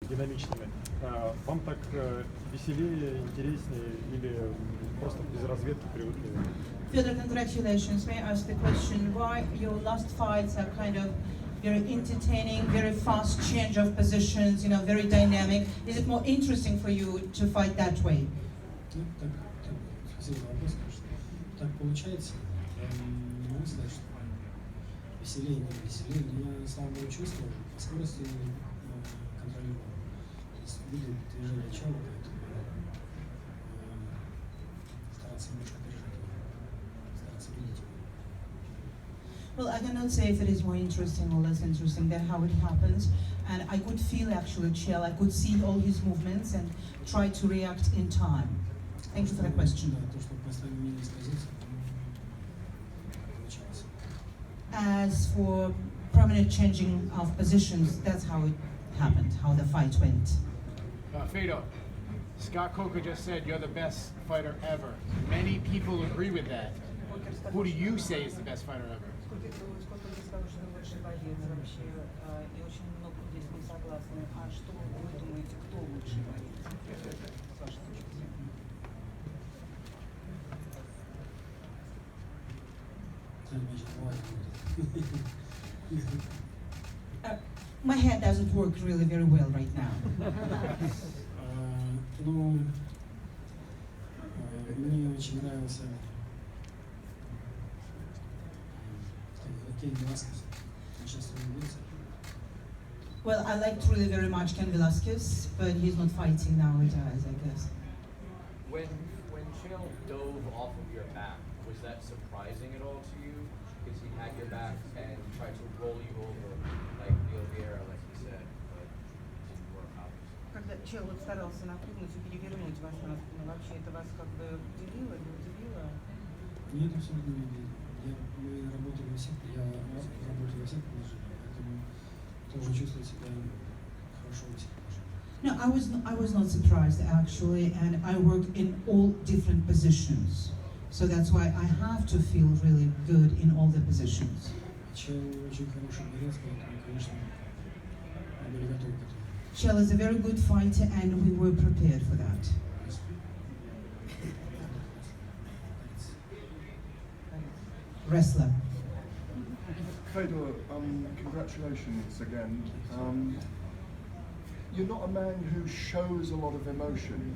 динамичными. Вам так веселее, интереснее или просто без разведки привыкли? Fedor, congratulations. May I ask the question why your last fights are kind of very entertaining, very fast change of positions, very dynamic? Is it more interesting for you to fight that way? Ну, так, спасибо за вопрос, конечно. Так получается. Не могу сказать, что веселее, не веселее, но я, слава богу, чувствую, по скорости контролирую. То есть видел движение Чела, поэтому стараться немножко опережать его, стараться видеть его. Well, I cannot say if it is more interesting or less interesting than how it happens. And I could feel actually Chael, I could see all his movements and try to react in time. Thank you for the question. Да, то, что постоянно менялись позиции, получалось. As for permanent changing of positions, that's how it happened, how the fight went. Fedor, Scott Coker just said you're the best fighter ever. Many people agree with that. Who do you say is the best fighter ever? Сколько сказал, что вы лучший боец вообще, и очень много людей с ним согласны. А что вы думаете, кто лучший боец? С вашей точки зрения. My head doesn't work really very well right now. Ну, мне очень нравился Кейн Веласкес. Сейчас он убийца. Well, I liked really very much Ken Velasquez, but he's not fighting nowadays, I guess. When Chael dove off of your back, was that surprising at all to you? Because he had your back and tried to roll you over like the Oliveira, like he said, but it didn't work out. Когда Чел вот старался напрыгнуть и перевернуть вас на спину, вообще это вас как бы удивило, не удивило? Нет, абсолютно не удивило. Мы работали во всех, я работаю во всех положениях, поэтому тоже чувствую себя хорошо во всех положениях. No, I was not surprised actually, and I work in all different positions. So that's why I have to feel really good in all the positions. Чел очень хороший борец, поэтому, конечно, мы были готовы к этому. Chael is a very good fighter, and we were prepared for that. Wrestler. Fedor, congratulations again. You're not a man who shows a lot of emotion,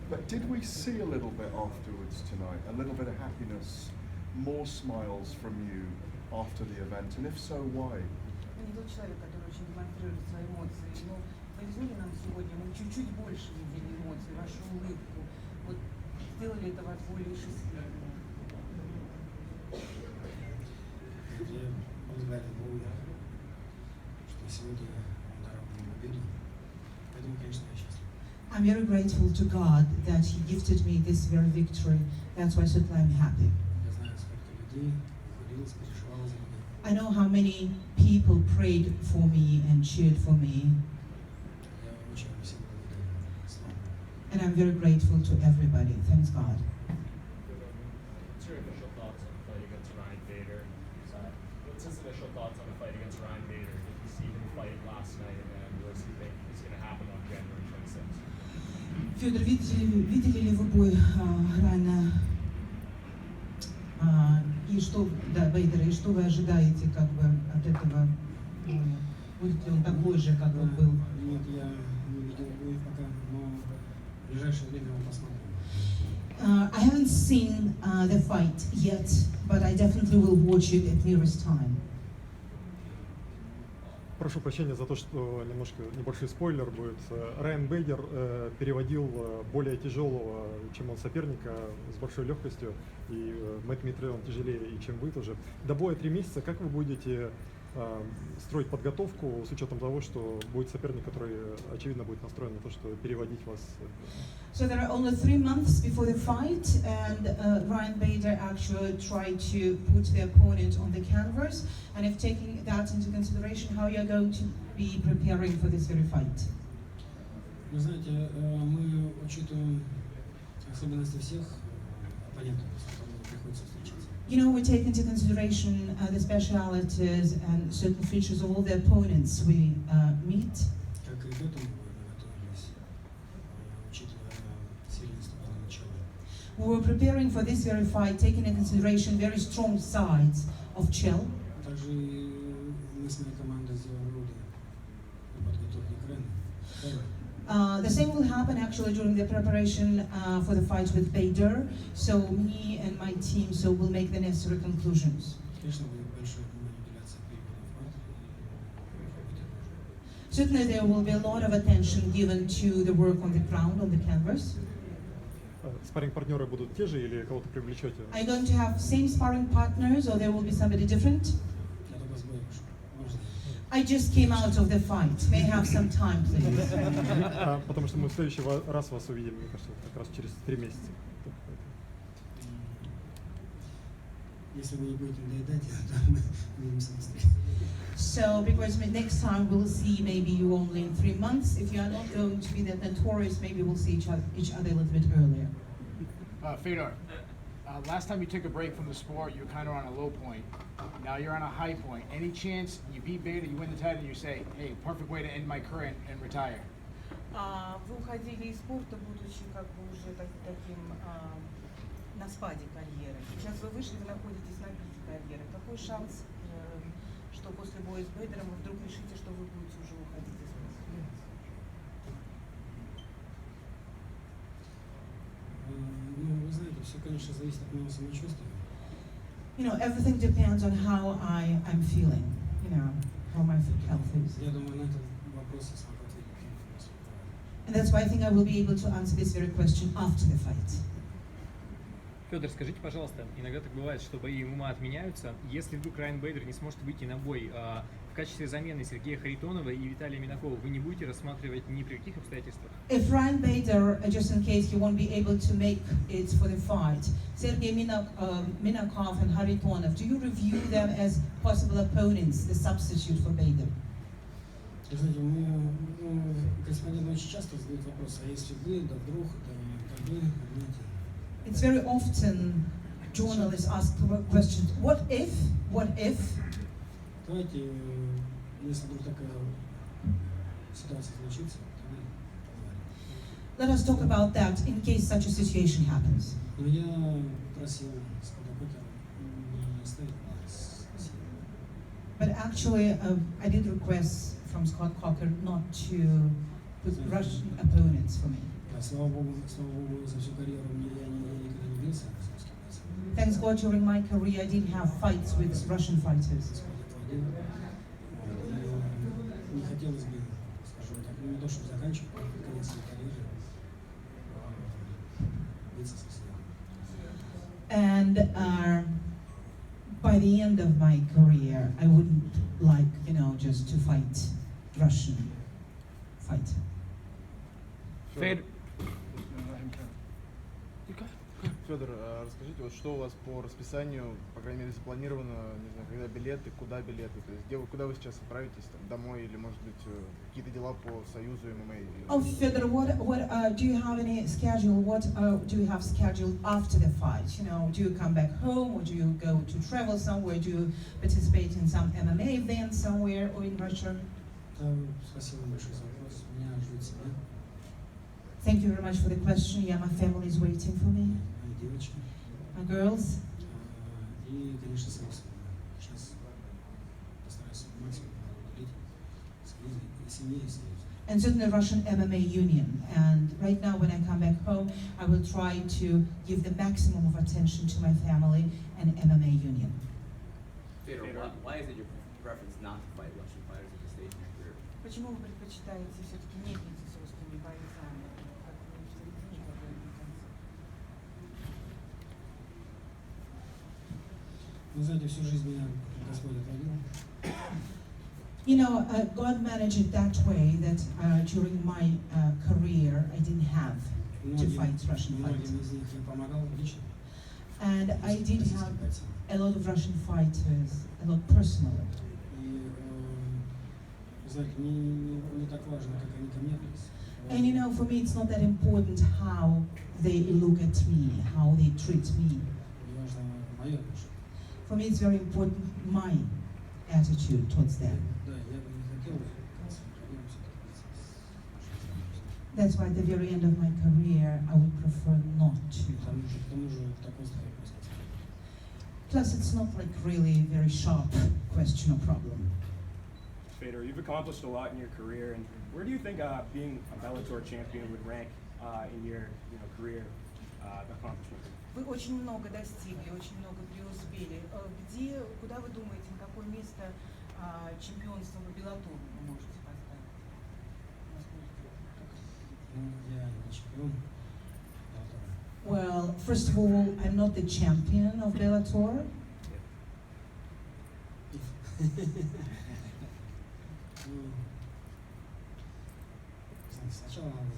but did we see a little bit afterwards tonight? A little bit of happiness, more smiles from you after the event, and if so, why? Вы не тот человек, который очень демонстрирует свои эмоции, но повезло ли нам сегодня? Мы чуть-чуть больше видели эмоций, вашу улыбку. Вот сделали это вас более счастливым. Я благодарен Богу, что сегодня он даровал мне победу. Поэтому, конечно, я счастлив. I'm very grateful to God that He gifted me this very victory. That's why certainly I'm happy. Я знаю, сколько людей молилось, переживало за меня. I know how many people prayed for me and cheered for me, Я очень всем благодарен. Слава Богу. and I'm very grateful to everybody. Thanks God. What's your initial thoughts on the fight against Ryan Bader? What's his initial thoughts on the fight against Ryan Bader? Did you see him fight last night, and what does he think is going to happen on January 26th? Федор, видели ли вы бой Райана и что, да, Бейдера, и что вы ожидаете как бы от этого боя? Будет ли он такой же, как он был? Нет, я не видел бой пока, но в ближайшее время мы посмотрим. I haven't seen the fight yet, but I definitely will watch it at nearest time. Прошу прощения за то, что небольшой спойлер будет. Райан Бейдер переводил более тяжелого, чем он, соперника с большой легкостью, и Мэтт Митрей он тяжелее, и чем вы тоже. До боя 3 месяца. Как вы будете строить подготовку с учетом того, что будет соперник, который, очевидно, будет настроен на то, что переводить вас? So there are only 3 months before the fight, and Ryan Bader actually tried to put the opponent on the canvas. And if taking that into consideration, how you're going to be preparing for this very fight? Вы знаете, мы учитываем особенности всех оппонентов, с которыми приходится встречаться. You know, we take into consideration the specialities and certain features of all the opponents we meet. Как и к этому бою мы готовы, who were preparing for this very fight, taking into consideration very strong sides of Chael. Также мы с моей командой сделали выводы при подготовке к Рену. The same will happen actually during the preparation for the fight with Fedor. So me and my team will make the necessary conclusions. Конечно, будет большое внимание уделяться переходам в парк и работе тоже. Certainly there will be a lot of attention given to the work on the ground, on the canvas. Спарринг-партнеры будут те же или кого-то привлечете? Are you going to have same sparring partners or there will be somebody different? Я только с боя вышел. Можно? I just came out of the fight. May I have some time, please? Потому что мы в следующий раз вас увидим, мне кажется, как раз через 3 месяца. Если вы не будете надоедать, то мы увидимся быстрее. So, because next time we'll see maybe you only in 3 months. If you are not going to be that notorious, maybe we'll see each other a little bit earlier. Fedor, last time you took a break from the sport, you were kind of on a low point. Now you're on a high point. Any chance you beat Beta, you win the title, and you say, hey, perfect way to end my career and retire? Вы уходили из спорта, будучи как бы уже таким на спаде карьеры. Сейчас вы вышли, вы находитесь на пике карьеры. Какой шанс, что после боя с Бейдером вы вдруг решите, что вы будете уже уходить из спорта? Ну, вы знаете, все, конечно, зависит от моего самочувствия. You know, everything depends on how I'm feeling, you know, how my health is. Я думаю, на этот вопрос я смогу ответить после этого. And that's why I think I will be able to answer this very question after the fight. Федор, скажите, пожалуйста, иногда так бывает, что бои ММА отменяются. Если вдруг Райан Бейдер не сможет выйти на бой в качестве замены Сергея Харитонова и Виталия Минакова, вы не будете рассматривать ни при каких обстоятельствах? If Ryan Bader, just in case he won't be able to make it for the fight, Sergey Minakov and Haritonov, do you review them as possible opponents, the substitute for Bader? Вы знаете, мне корреспонденты очень часто задают вопрос, а если вы, да вдруг, да когда, знаете. It's very often journalists ask questions, what if? Давайте, если вдруг такая ситуация случится, тогда поговорим. Let us talk about that in case such a situation happens. Но я просил Скотта Кокера не ставить нас насилие. But actually, I did request from Scott Coker not to put Russian opponents for me. Да, слава Богу, за всю карьеру я никогда не бился с русским бойцом. Thanks God, during my career, I didn't have fights with Russian fighters. И не хотелось бы, скажем так, не то, чтобы заканчивать конец своей карьеры, биться со всеми. And by the end of my career, I wouldn't like, you know, just to fight Russian fighter. Федор, расскажите, вот что у вас по расписанию, по крайней мере, запланировано, не знаю, когда билеты, куда билеты, то есть куда вы сейчас отправитесь, там, домой или, может быть, какие-то дела по Союзу ММА? Oh, Fedor, what do you have any schedule? What do you have scheduled after the fight? You know, do you come back home or do you go to travel somewhere? Do you participate in some MMA event somewhere or in Russia? Спасибо большое за вопрос. Меня ждет семья. Thank you very much for the question. Yeah, my family is waiting for me. Мои девочки. My girls. И, конечно, Союз. Сейчас постараюсь максимум уделить семье и Союзу. And certainly Russian MMA Union. And right now when I come back home, I will try to give the maximum of attention to my family and MMA Union. Fedor, why is it your preference not to fight Russian fighters at this stage in your career? Почему вы предпочитаете все-таки не биться с русскими бойцами, как вы в середине, как вы в конце? Вы знаете, всю жизнь меня Господь отводил. You know, God managed it that way that during my career I didn't have to fight Russian fighters. Многим из них я помогал лично. And I did have a lot of Russian fighters, a lot personally. И, знаете, не так важно, как они ко мне относятся. And you know, for me it's not that important how they look at me, how they treat me. Мне важно мое отношение. For me it's very important my attitude towards them. Да, я бы не хотел в конце карьеры все-таки биться с нашей страной. That's why at the very end of my career, I would prefer not to. К тому же такой старый вопрос. Plus, it's not like really a very sharp question or problem. Fedor, you've accomplished a lot in your career, and where do you think being a Bellator champion would rank in your career accomplishments? Вы очень много достигли, очень много преуспели. Куда вы думаете, на какое место чемпионства по Беллатору вы можете поставить? Ну, я не чемпион. Well, first of all, I'm not the champion of Bellator. Сначала надо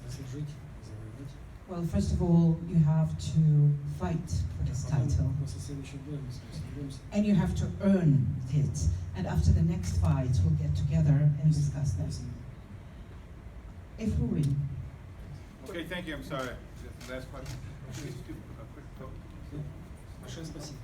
заслужить, завоевать. Well, first of all, you have to fight for this title. После следующего боя мы соберемся. And you have to earn it. And after the next fight, we'll get together and discuss that. If we win. Okay, thank you. I'm sorry. Last question. Большое спасибо.